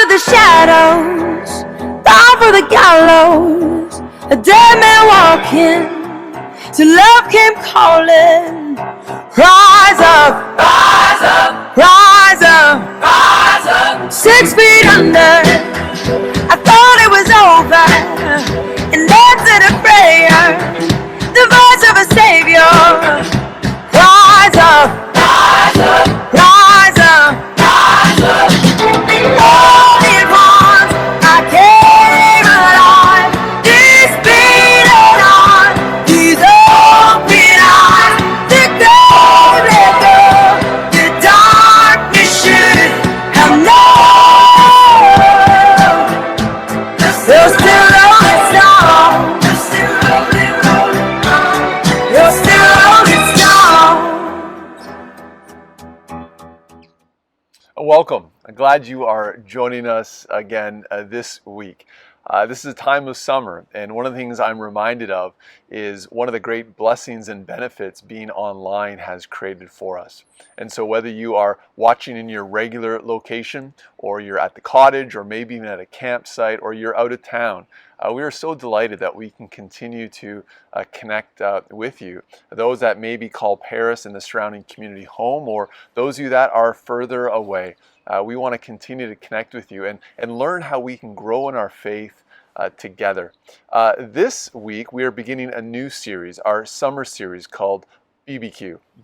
the shadows, down for the gallows, a dead man walking, till love came calling. Rise up, rise up, rise up, rise up. 6 feet under, I thought it was over, and answered a prayer, the voice of a savior. Rise up, rise up, rise up, rise up. All at once I came alive. This beating heart, these open eyes, the gold let go, the darkness should have known. You're still rolling strong. You're still rolling, rolling on. You're still rolling strong. Welcome. I'm glad you are joining us again this week. This is a time of summer, and one of the things I'm reminded of is one of the great blessings and benefits being online has created for us. And so whether you are watching in your regular location, or you're at the cottage, or maybe even at a campsite, or you're out of town, we are so delighted that we can continue to connect with you. Those that maybe call Paris and the surrounding community home, or those of you that are further away, we want to continue to connect with you and learn how we can grow in our faith together. This week we are beginning a new series, our summer series called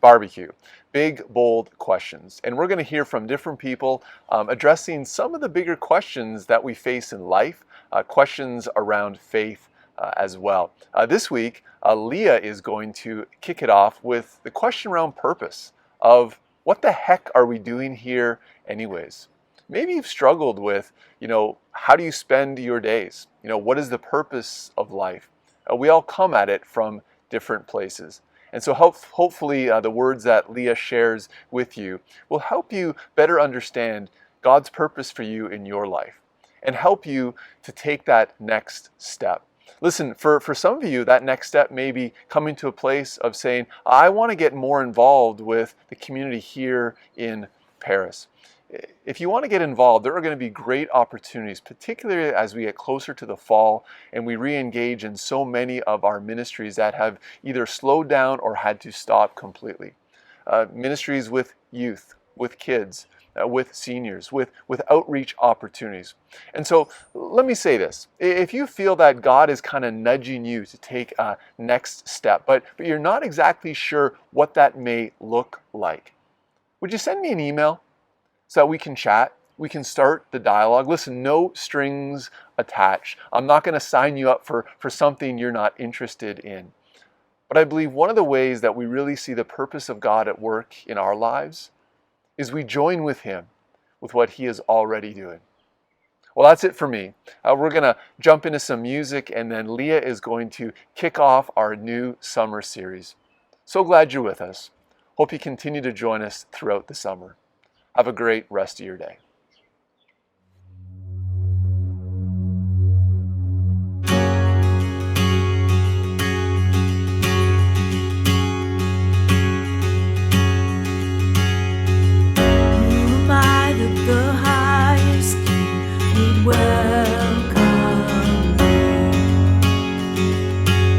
Barbecue, Big Bold Questions. And we're going to hear from different people addressing some of the bigger questions that we face in life, questions around faith as well. This week, Leah is going to kick it off with the question around purpose of what the heck are we doing here anyways? Maybe you've struggled with, how do you spend your days? What is the purpose of life? We all come at it from different places. And so hopefully the words that Leah shares with you will help you better understand God's purpose for you in your life and help you to take that next step. Listen, for some of you, that next step may be coming to a place of saying, I want to get more involved with the community here in Paris. If you want to get involved, there are going to be great opportunities, particularly as we get closer to the fall and we re-engage in so many of our ministries that have either slowed down or had to stop completely. Ministries with youth, with kids, with seniors, with outreach opportunities. And so let me say this. If you feel that God is kind of nudging you to take a next step, but you're not exactly sure what that may look like, would you send me an email so that we can chat? We can start the dialogue. Listen, no strings attached. I'm not going to sign you up for something you're not interested in. But I believe one of the ways that we really see the purpose of God at work in our lives is we join with Him with what He is already doing. Well, that's it for me. We're going to jump into some music, and then Leah is going to kick off our new summer series. So glad you're with us. Hope you continue to join us throughout the summer. Have a great rest of your day. The highest king would welcome me.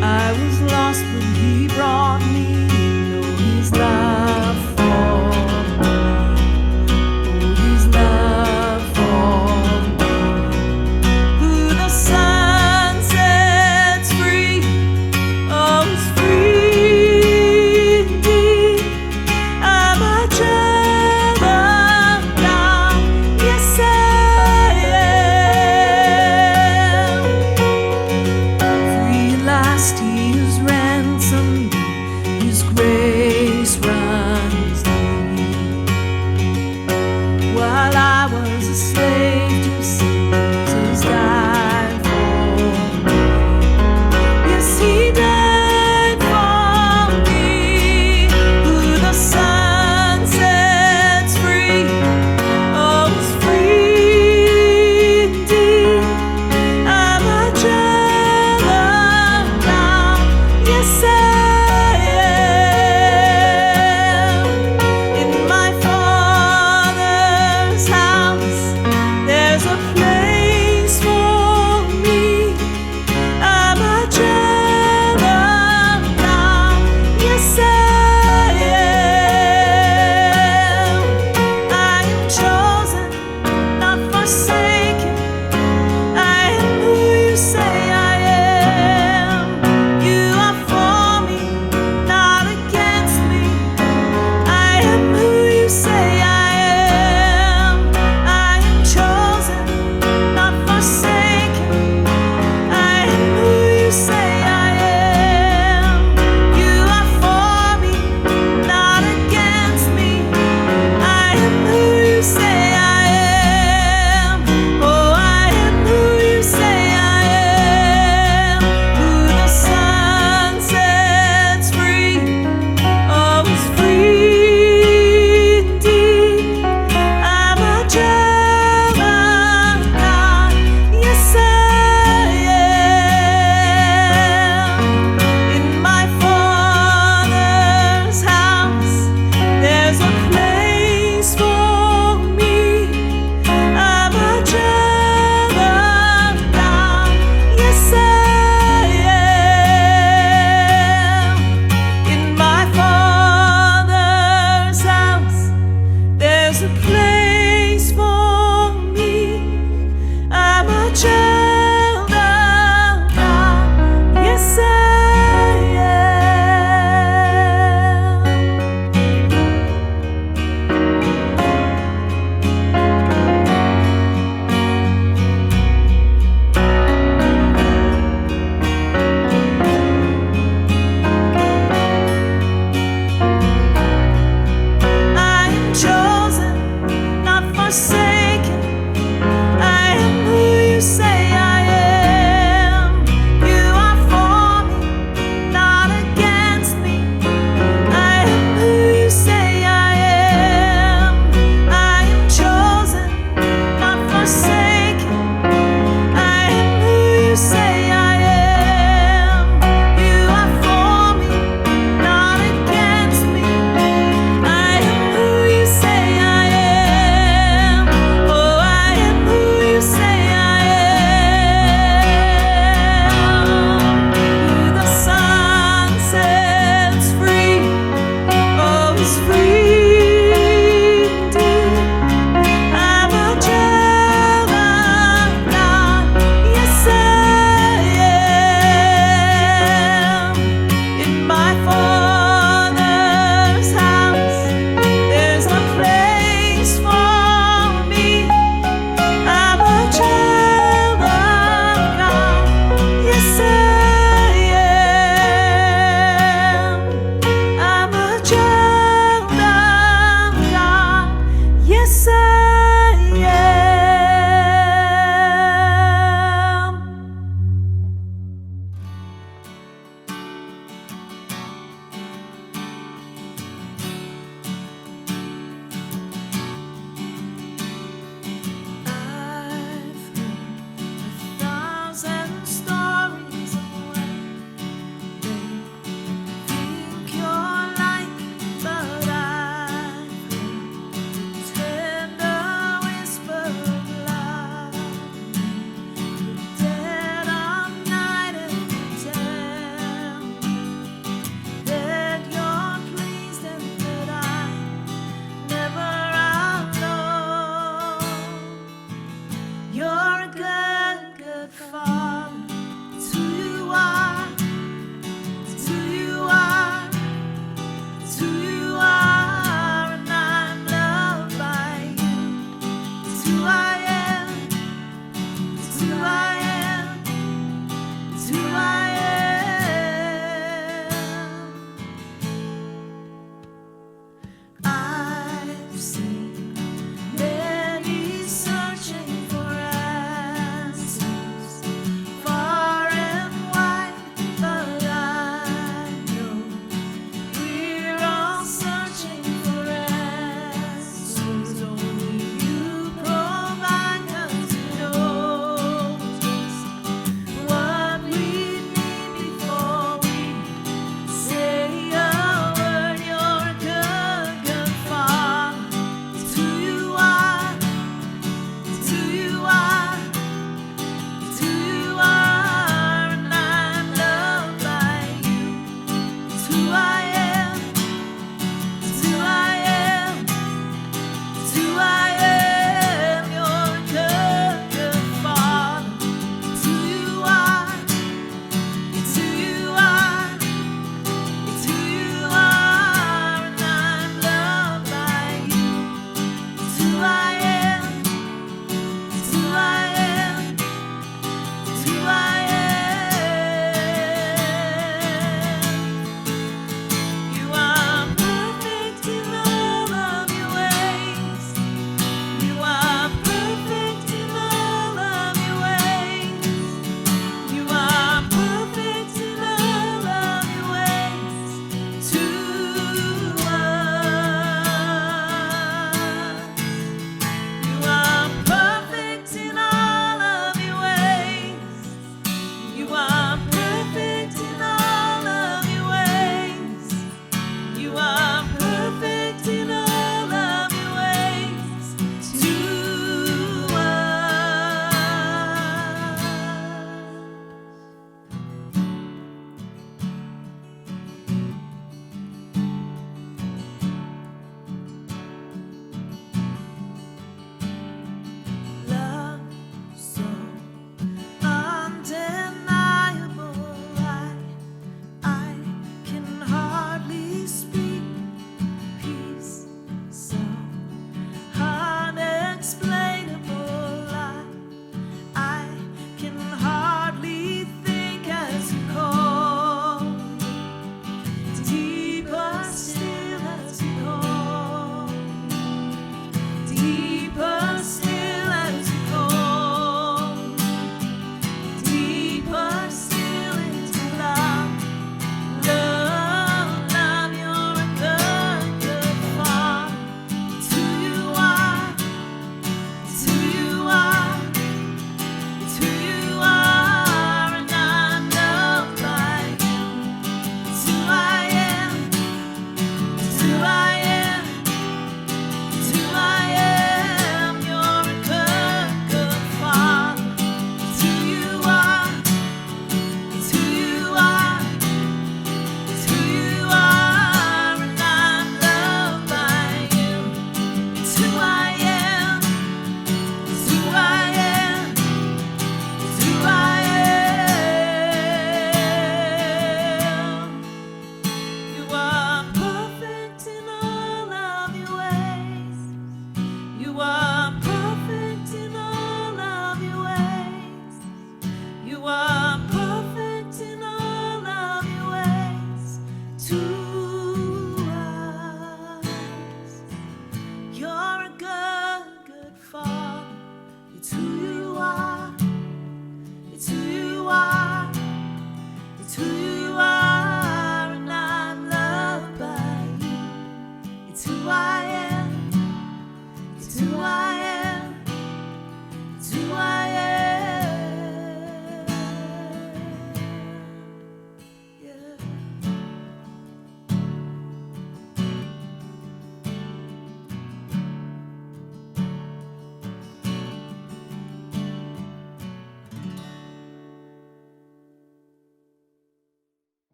I was lost when He brought me. Know His love for me. Oh, His love.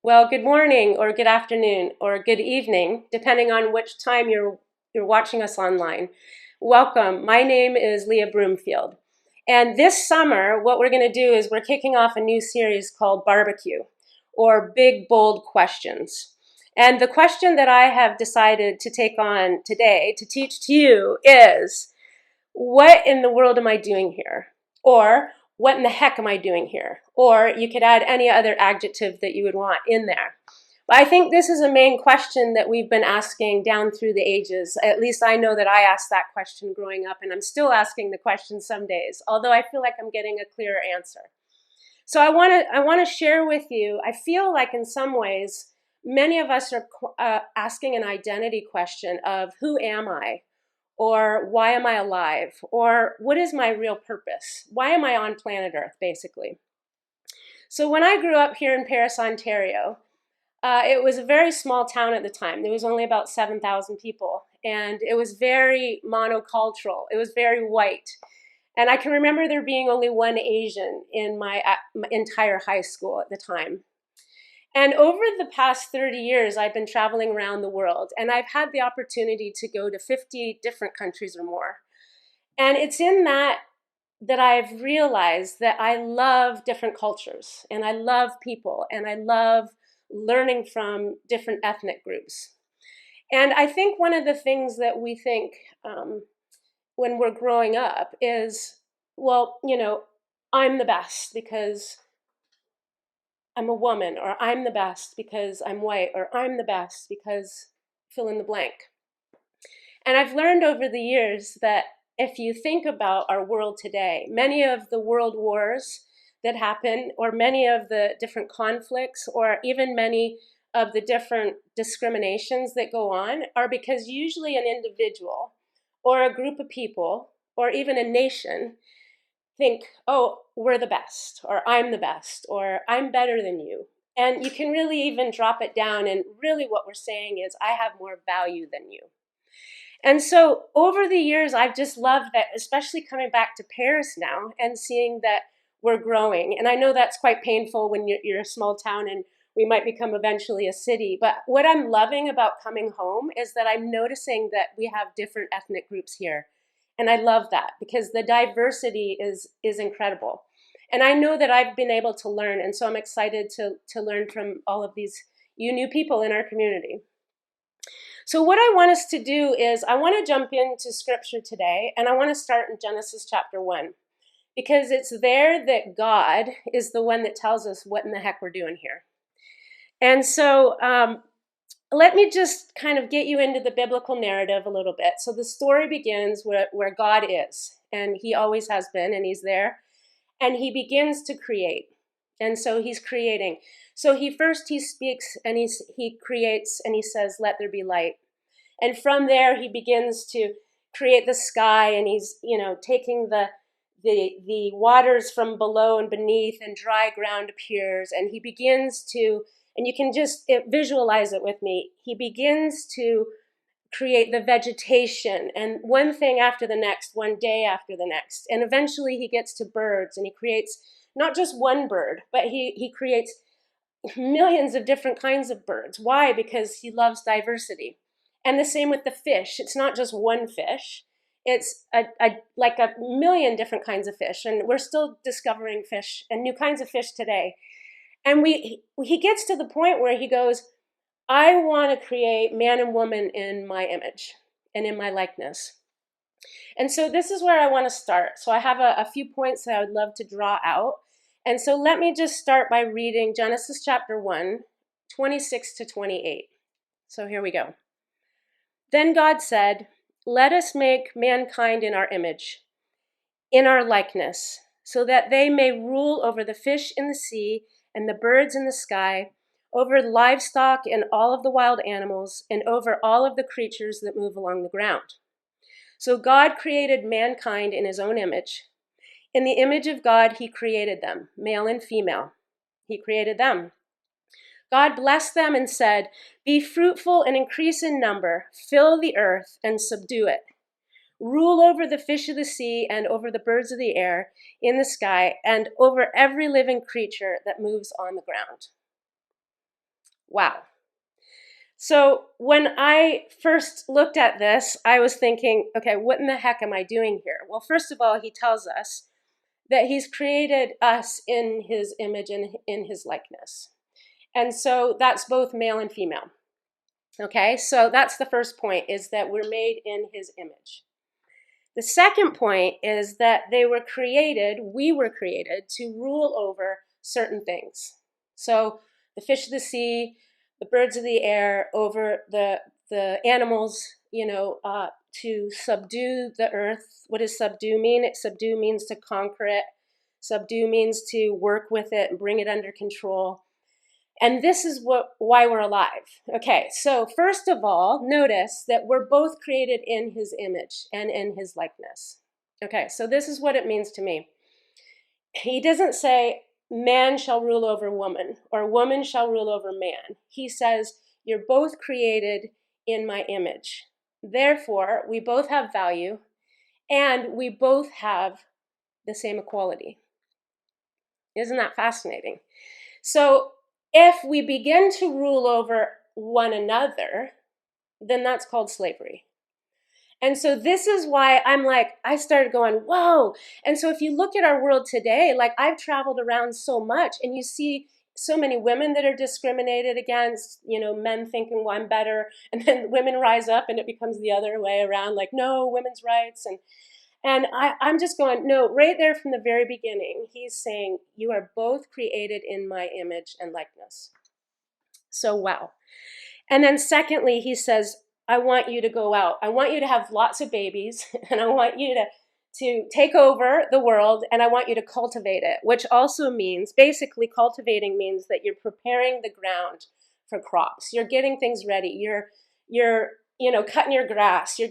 Well, good morning or good afternoon or good evening, depending on which time you're watching us online. Welcome. My name is Leah Broomfield. And this summer, what we're going to do is we're kicking off a new series called Barbecue, or Big Bold Questions. And the question that I have decided to take on today to teach to you is, what in the world am I doing here? Or what in the heck am I doing here? Or you could add any other adjective that you would want in there. But I think this is a main question that we've been asking down through the ages. At least I know that I asked that question growing up, and I'm still asking the question some days, although I feel like I'm getting a clearer answer. So I want to share with you, I feel like in some ways, many of us are asking an identity question of who am I? Or why am I alive? Or what is my real purpose? Why am I on planet Earth, basically? So when I grew up here in Paris, Ontario, it was a very small town at the time. There was only about 7,000 people. And it was very monocultural. It was very white. And I can remember there being only one Asian in my entire high school at the time. And over the past 30 years, I've been traveling around the world, and I've had the opportunity to go to 50 different countries or more. And it's in that I've realized that I love different cultures, and I love people, and I love learning from different ethnic groups. And I think one of the things that we think when we're growing up is, well, I'm the best because I'm a woman, or I'm the best because I'm white, or I'm the best because fill in the blank. And I've learned over the years that if you think about our world today, many of the world wars that happen, or many of the different conflicts, or even many of the different discriminations that go on are because usually an individual or a group of people or even a nation think, oh, we're the best, or I'm the best, or I'm better than you. And you can really even drop it down, and really what we're saying is, I have more value than you. And so over the years, I've just loved that, especially coming back to Paris now and seeing that we're growing. And I know that's quite painful when you're a small town and we might become eventually a city. But what I'm loving about coming home is that I'm noticing that we have different ethnic groups here. And I love that because the diversity is incredible. And I know that I've been able to learn. And so I'm excited to learn from all of these you new people in our community. So what I want us to do is I want to jump into scripture today, and I want to start in Genesis chapter 1, because it's there that God is the one that tells us what in the heck we're doing here. And so let me just kind of get you into the biblical narrative a little bit. So the story begins where God is, and he always has been, and he's there, and he begins to create. And so he's creating. So he speaks, and he creates, and he says, let there be light. And from there, he begins to create the sky, and he's, taking the waters from below and beneath, and dry ground appears, and he begins to, and you can just visualize it with me, he begins to create the vegetation, and one thing after the next, one day after the next. And eventually he gets to birds, and he creates not just one bird, but he creates millions of different kinds of birds. Why? Because he loves diversity. And the same with the fish. It's not just one fish. It's like a million different kinds of fish. And we're still discovering fish and new kinds of fish today. And he gets to the point where he goes, I want to create man and woman in my image and in my likeness. And so this is where I want to start. So I have a few points that I would love to draw out. And so let me just start by reading Genesis chapter 1, 26 to 28. So here we go. Then God said, let us make mankind in our image, in our likeness, so that they may rule over the fish in the sea and the birds in the sky, over livestock and all of the wild animals, and over all of the creatures that move along the ground. So God created mankind in his own image. In the image of God, he created them, male and female. He created them. God blessed them and said, be fruitful and increase in number, fill the earth and subdue it. Rule over the fish of the sea and over the birds of the air in the sky and over every living creature that moves on the ground. Wow. So when I first looked at this, I was thinking, okay, what in the heck am I doing here? Well, first of all, he tells us that he's created us in his image and in his likeness. And so that's both male and female. Okay, so that's the first point, is that we're made in his image. The second point is that we were created to rule over certain things. So the fish of the sea, the birds of the air, over the animals, to subdue the earth. What does subdue mean? Subdue means to conquer it. Subdue means to work with it and bring it under control. And this is why we're alive. Okay, so first of all, notice that we're both created in his image and in his likeness. Okay, so this is what it means to me. He doesn't say man shall rule over woman or woman shall rule over man. He says you're both created in my image. Therefore, we both have value and we both have the same equality. Isn't that fascinating? So if we begin to rule over one another, then that's called slavery. And so this is why I started going, whoa. And so if you look at our world today, like I've traveled around so much and you see so many women that are discriminated against, men thinking, well, I'm better. And then women rise up and it becomes the other way around, like, no, women's rights. And I'm just going, no, right there from the very beginning, he's saying, you are both created in my image and likeness. So, wow. And then secondly, he says, I want you to go out. I want you to have lots of babies, and I want you to take over the world, and I want you to cultivate it, which also means, basically cultivating means that you're preparing the ground for crops. You're getting things ready. You're cutting your grass. You're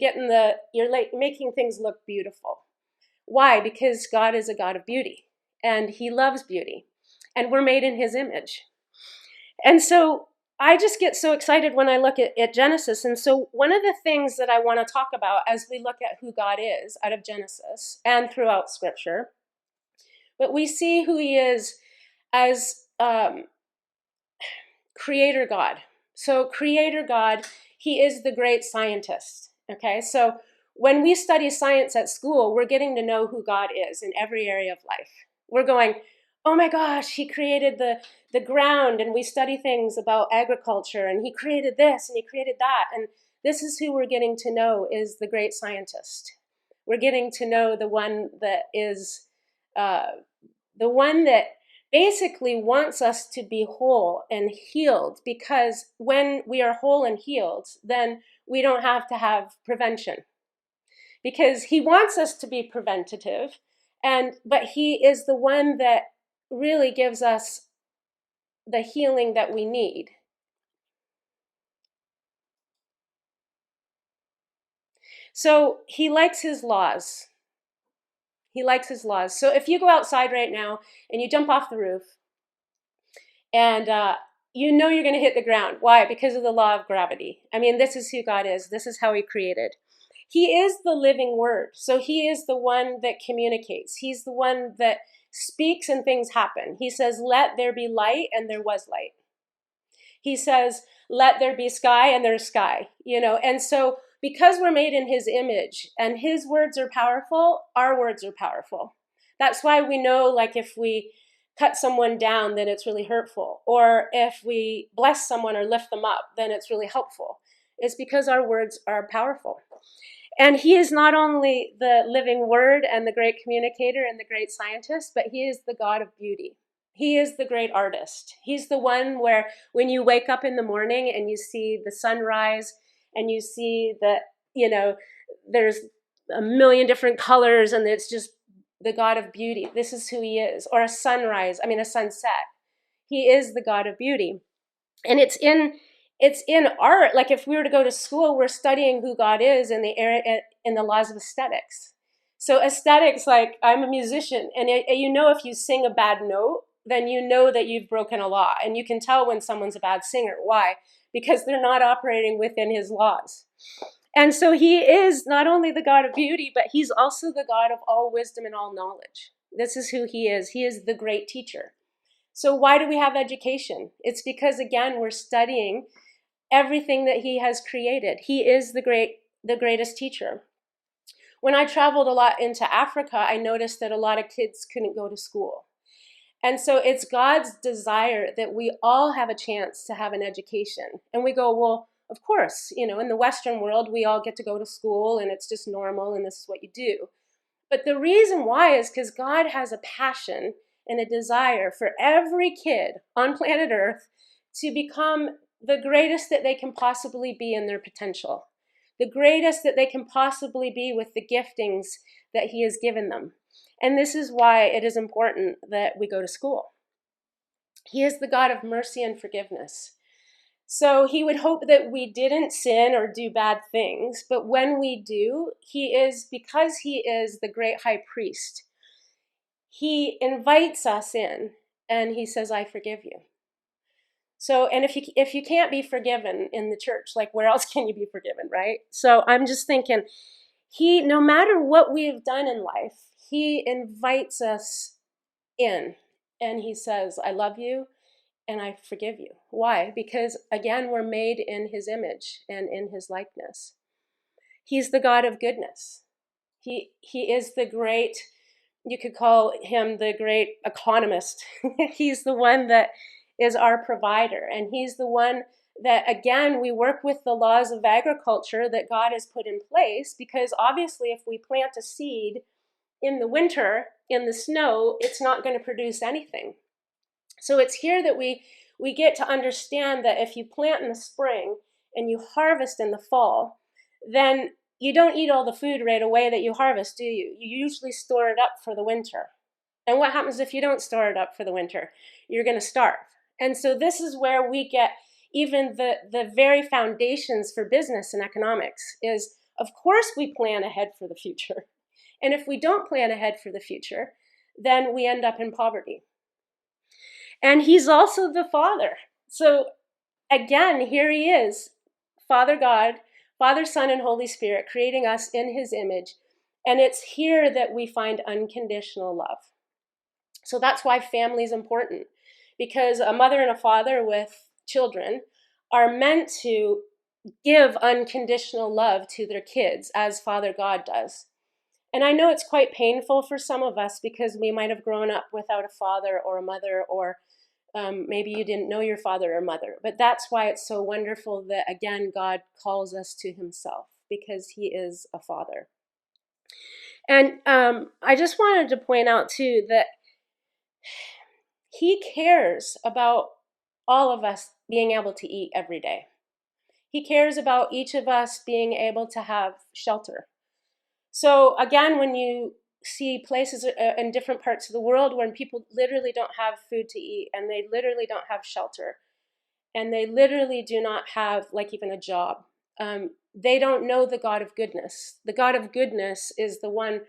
making things look beautiful. Why? Because God is a God of beauty, and he loves beauty, and we're made in his image. And so I just get so excited when I look at Genesis. And so one of the things that I want to talk about as we look at who God is out of Genesis and throughout Scripture, but we see who he is as Creator God. So Creator God, he is the great scientist. Okay, so when we study science at school, we're getting to know who God is in every area of life. We're going, oh my gosh, he created the ground, and we study things about agriculture, and he created this and he created that. And this is who we're getting to know, is the great scientist. We're getting to know the one that is the one that basically wants us to be whole and healed, because when we are whole and healed, then we don't have to have prevention, because he wants us to be preventative, but he is the one that really gives us the healing that we need. So he likes his laws. He likes his laws. So if you go outside right now and you jump off the roof, and you're going to hit the ground. Why? Because of the law of gravity. I mean, this is who God is. This is how he created. He is the living word. So he is the one that communicates. He's the one that speaks and things happen. He says, let there be light, and there was light. He says, let there be sky, and there's sky. And so because we're made in his image and his words are powerful, our words are powerful. That's why we know, like, if we cut someone down, then it's really hurtful. Or if we bless someone or lift them up, then it's really helpful. It's because our words are powerful. And he is not only the living word and the great communicator and the great scientist, but he is the God of beauty. He is the great artist. He's the one where when you wake up in the morning and you see the sunrise and you see that, there's a million different colors and it's just the God of beauty. This is who he is. Or a sunset. He is the God of beauty. And it's in art. Like if we were to go to school, we're studying who God is in the laws of aesthetics. So aesthetics, like I'm a musician, and if you sing a bad note, then you know that you've broken a law. And you can tell when someone's a bad singer. Why? Because they're not operating within his laws. And so he is not only the God of beauty, but he's also the God of all wisdom and all knowledge. This is who he is. He is the great teacher. So why do we have education? It's because, again, we're studying everything that he has created. He is the greatest teacher. When I traveled a lot into Africa, I noticed that a lot of kids couldn't go to school. And so it's God's desire that we all have a chance to have an education. And we go, well, of course, in the Western world, we all get to go to school and it's just normal and this is what you do. But the reason why is because God has a passion and a desire for every kid on planet Earth to become the greatest that they can possibly be in their potential, the greatest that they can possibly be with the giftings that he has given them. And this is why it is important that we go to school. He is the God of mercy and forgiveness. So he would hope that we didn't sin or do bad things, but when we do, because he is the great high priest, he invites us in and he says, I forgive you. So, and if you can't be forgiven in the church, like where else can you be forgiven, right? So I'm just thinking, no matter what we have done in life, he invites us in and he says, I love you and I forgive you. Why? Because again, we're made in his image and in his likeness. He's the God of goodness. He is the great, you could call him the great economist. He's the one that is our provider. And he's the one that, again, we work with the laws of agriculture that God has put in place, because obviously if we plant a seed in the winter, in the snow, it's not going to produce anything. So it's here that we get to understand that if you plant in the spring and you harvest in the fall, then you don't eat all the food right away that you harvest, do you? You usually store it up for the winter. And what happens if you don't store it up for the winter? You're going to starve. And so this is where we get even the very foundations for business and economics is, of course, we plan ahead for the future. And if we don't plan ahead for the future, then we end up in poverty. And he's also the Father. So again, here he is, Father God, Father, Son, and Holy Spirit, creating us in his image. And it's here that we find unconditional love. So that's why family is important, because a mother and a father with children are meant to give unconditional love to their kids as Father God does. And I know it's quite painful for some of us because we might have grown up without a father or a mother, or maybe you didn't know your father or mother. But that's why it's so wonderful that, again, God calls us to himself, because he is a father. And I just wanted to point out, too, that he cares about all of us being able to eat every day. He cares about each of us being able to have shelter. So again, when you see places in different parts of the world when people literally don't have food to eat, and they literally don't have shelter, and they literally do not have like even a job, they don't know the God of goodness. The God of goodness is the one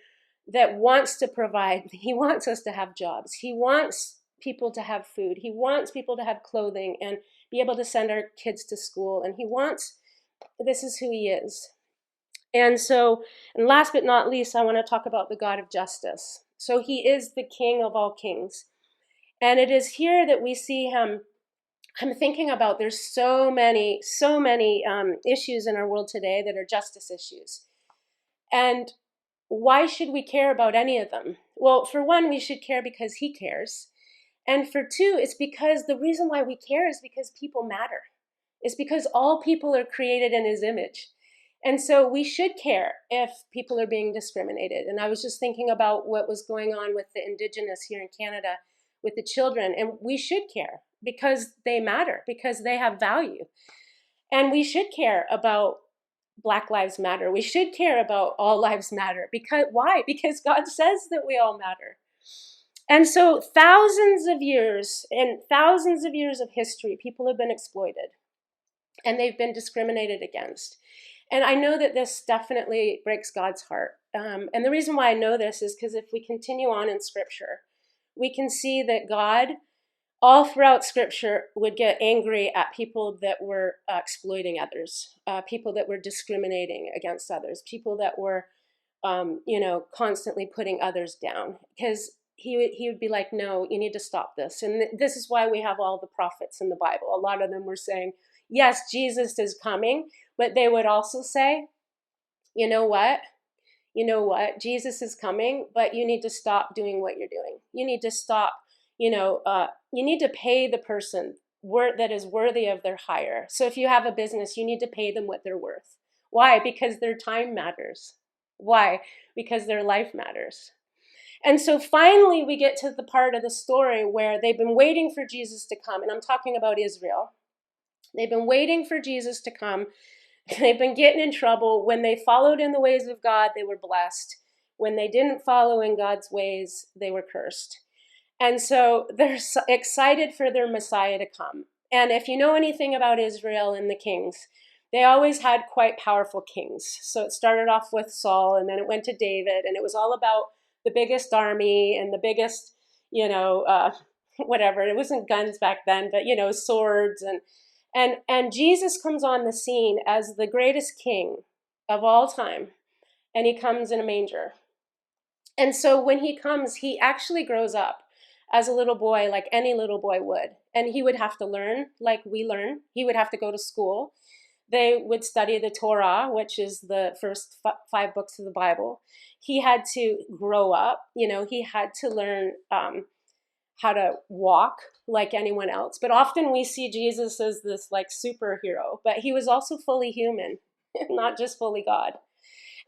that wants to provide. He wants us to have jobs. He wants people to have food. He wants people to have clothing and be able to send our kids to school. And this is who he is. And so, and last but not least, I want to talk about the God of justice. So he is the King of all kings. And it is here that we see him. I'm thinking about, there's so many issues in our world today that are justice issues. And why should we care about any of them? Well, for one, we should care because he cares. And for two, it's because the reason why we care is because people matter. It's because all people are created in his image. And so we should care if people are being discriminated. And I was just thinking about what was going on with the Indigenous here in Canada with the children. And we should care because they matter, because they have value. And we should care about Black Lives Matter. We should care about All Lives Matter. Why? Because God says that we all matter. And so thousands of years of history, people have been exploited and they've been discriminated against. And I know that this definitely breaks God's heart. And the reason why I know this is because if we continue on in Scripture, we can see that God, all throughout Scripture, would get angry at people that were exploiting others, people that were discriminating against others, people that were, constantly putting others down. Because he would be like, no, you need to stop this. And this is why we have all the prophets in the Bible. A lot of them were saying, yes, Jesus is coming, but they would also say, you know what? Jesus is coming, but you need to stop doing what you're doing. You need to stop, you need to pay the person that is worthy of their hire. So if you have a business, you need to pay them what they're worth. Why? Because their time matters. Why? Because their life matters. And so finally we get to the part of the story where they've been waiting for Jesus to come. And I'm talking about Israel. They've been waiting for Jesus to come. They've been getting in trouble. When they followed in the ways of God, they were blessed. When they didn't follow in God's ways, they were cursed. And so they're excited for their Messiah to come. And if you know anything about Israel and the kings, they always had quite powerful kings. So it started off with Saul, and then it went to David, and it was all about the biggest army and the biggest, whatever. It wasn't guns back then, but, swords. And Jesus comes on the scene as the greatest king of all time, and he comes in a manger. And so when he comes, he actually grows up as a little boy, like any little boy would. And he would have to learn like we learn. He would have to go to school. They would study the Torah, which is the first 5 books of the Bible. He had to grow up. He had to learn how to walk like anyone else. But often we see Jesus as this like superhero, but he was also fully human, not just fully God.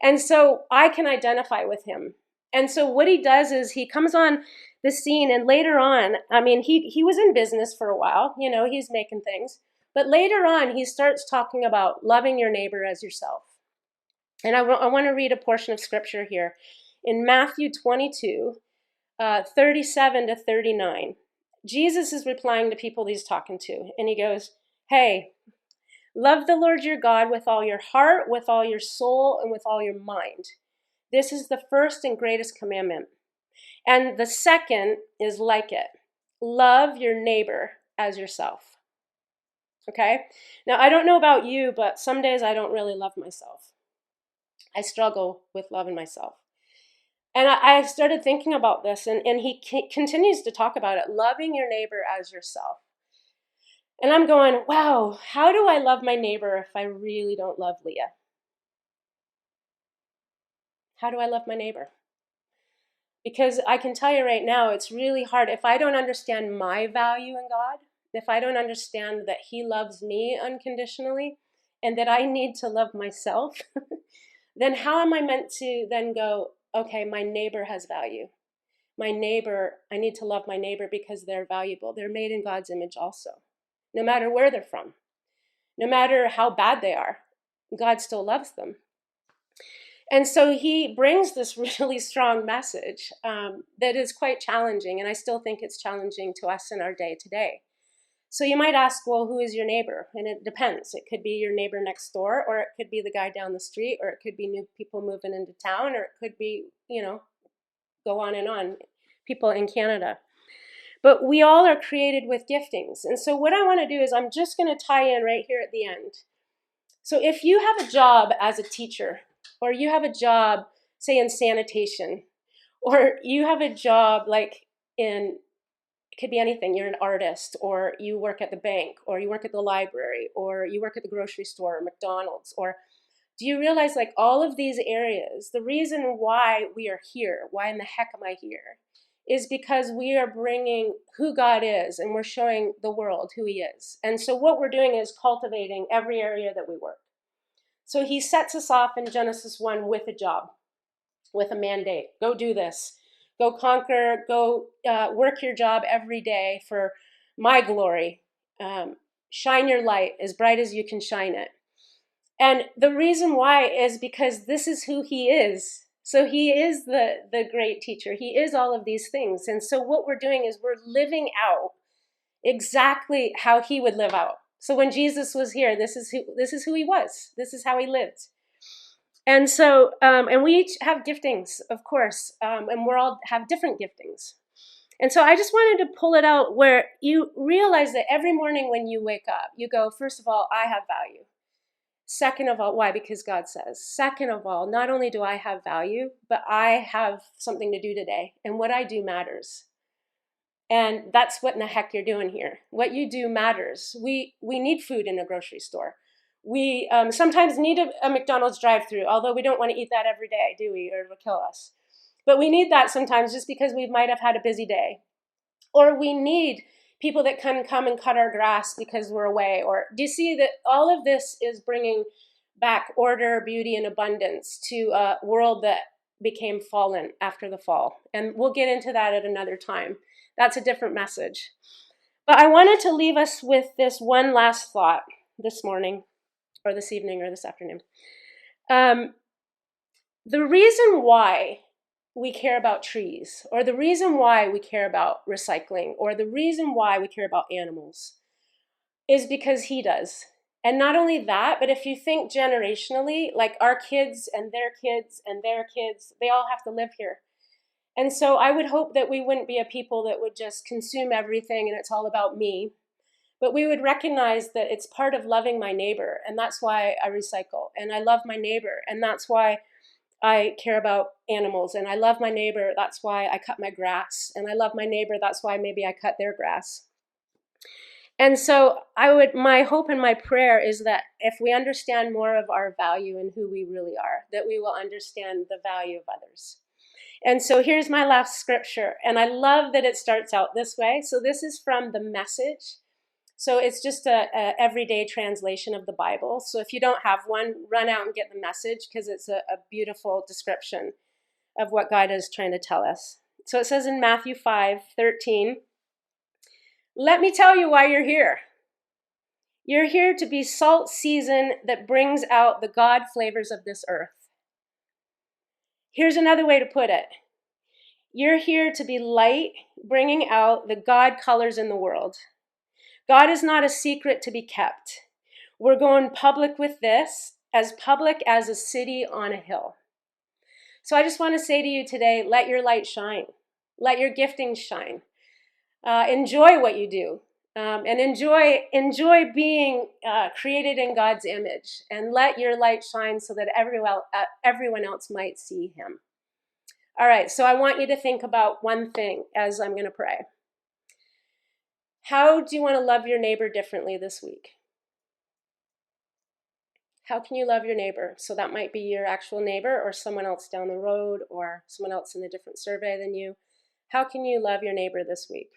And so I can identify with him. And so what he does is he comes on the scene, and later on, he was in business for a while, he's making things. But later on, he starts talking about loving your neighbor as yourself. And I want to read a portion of scripture here. In Matthew 22, 37 to 39, Jesus is replying to people he's talking to. And he goes, hey, love the Lord your God with all your heart, with all your soul, and with all your mind. This is the first and greatest commandment. And the second is like it. Love your neighbor as yourself. Okay? Now, I don't know about you, but some days I don't really love myself. I struggle with loving myself. And I started thinking about this, and he continues to talk about it, loving your neighbor as yourself. And I'm going, wow, how do I love my neighbor if I really don't love Leah? How do I love my neighbor? Because I can tell you right now, it's really hard. If I don't understand my value in God, if I don't understand that he loves me unconditionally and that I need to love myself, then how am I meant to then go, okay, my neighbor has value. My neighbor, I need to love my neighbor because they're valuable. They're made in God's image also. No matter where they're from, no matter how bad they are, God still loves them. And so he brings this really strong message that is quite challenging, and I still think it's challenging to us in our day today. So you might ask, well, who is your neighbor? And it depends. It could be your neighbor next door, or it could be the guy down the street, or it could be new people moving into town, or it could be, go on and on, people in Canada. But we all are created with giftings. And so what I want to do is I'm just going to tie in right here at the end. So if you have a job as a teacher, or you have a job, say, in sanitation, or you have a job like it could be anything. You're an artist, or you work at the bank, or you work at the library, or you work at the grocery store or McDonald's, or do you realize like all of these areas, the reason why we are here, why in the heck am I here, is because we are bringing who God is, and we're showing the world who he is. And so what we're doing is cultivating every area that we work. So he sets us off in Genesis 1 with a job, with a mandate. Go do this. Go conquer. Go work your job every day for my glory. Shine your light as bright as you can shine it. And the reason why is because this is who he is. So he is the great teacher. He is all of these things. And so what we're doing is we're living out exactly how he would live out. So when Jesus was here, this is who he was. This is how he lived. And so, and we each have giftings, of course, and we're all have different giftings. And so I just wanted to pull it out where you realize that every morning when you wake up, you go, first of all, I have value. Second of all, why? Because God says. Second of all, not only do I have value, but I have something to do today, and what I do matters. And that's what in the heck you're doing here. What you do matters. We need food in a grocery store. We sometimes need a McDonald's drive-through, although we don't want to eat that every day, do we? Or it'll kill us. But we need that sometimes just because we might have had a busy day. Or we need people that can come and cut our grass because we're away. Or do you see that all of this is bringing back order, beauty, and abundance to a world that became fallen after the fall? And we'll get into that at another time. That's a different message. But I wanted to leave us with this one last thought this morning, or this evening, or this afternoon. The reason why we care about trees, or the reason why we care about recycling, or the reason why we care about animals is because he does. And not only that, but if you think generationally, like our kids and their kids and their kids, they all have to live here. And so I would hope that we wouldn't be a people that would just consume everything and it's all about me, but we would recognize that it's part of loving my neighbor, and that's why I recycle, and I love my neighbor, and that's why I care about animals, and I love my neighbor, that's why I cut my grass, and I love my neighbor, that's why maybe I cut their grass. And so my hope and my prayer is that if we understand more of our value and who we really are, that we will understand the value of others. And so here's my last scripture, and I love that it starts out this way. So this is from the Message. So it's just a everyday translation of the Bible. So if you don't have one, run out and get the Message, because it's a beautiful description of what God is trying to tell us. So it says in Matthew 5:13, "Let me tell you why you're here. You're here to be salt season that brings out the God flavors of this earth." Here's another way to put it. You're here to be light, bringing out the God colors in the world. God is not a secret to be kept. We're going public with this, as public as a city on a hill. So I just want to say to you today, let your light shine. Let your giftings shine. Enjoy what you do. And enjoy being created in God's image. And let your light shine so that everyone else might see him. All right, so I want you to think about one thing as I'm going to pray. How do you want to love your neighbor differently this week? How can you love your neighbor? So that might be your actual neighbor or someone else down the road or someone else in a different survey than you. How can you love your neighbor this week?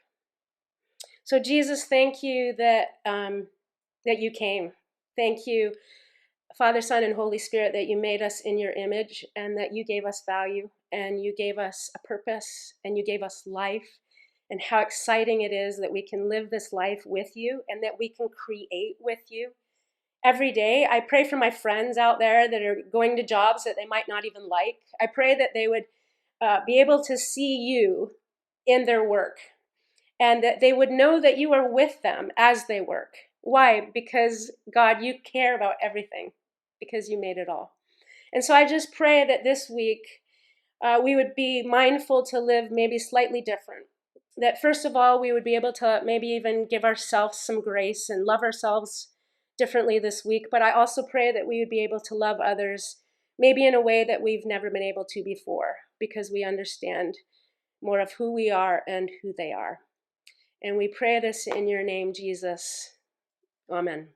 So Jesus, thank you that you came. Thank you, Father, Son, and Holy Spirit, that you made us in your image and that you gave us value and you gave us a purpose and you gave us life. And how exciting it is that we can live this life with you and that we can create with you. Every day, I pray for my friends out there that are going to jobs that they might not even like. I pray that they would be able to see you in their work and that they would know that you are with them as they work. Why? Because, God, you care about everything because you made it all. And so I just pray that this week we would be mindful to live maybe slightly different. That first of all, we would be able to maybe even give ourselves some grace and love ourselves differently this week. But I also pray that we would be able to love others maybe in a way that we've never been able to before, because we understand more of who we are and who they are. And we pray this in your name, Jesus. Amen.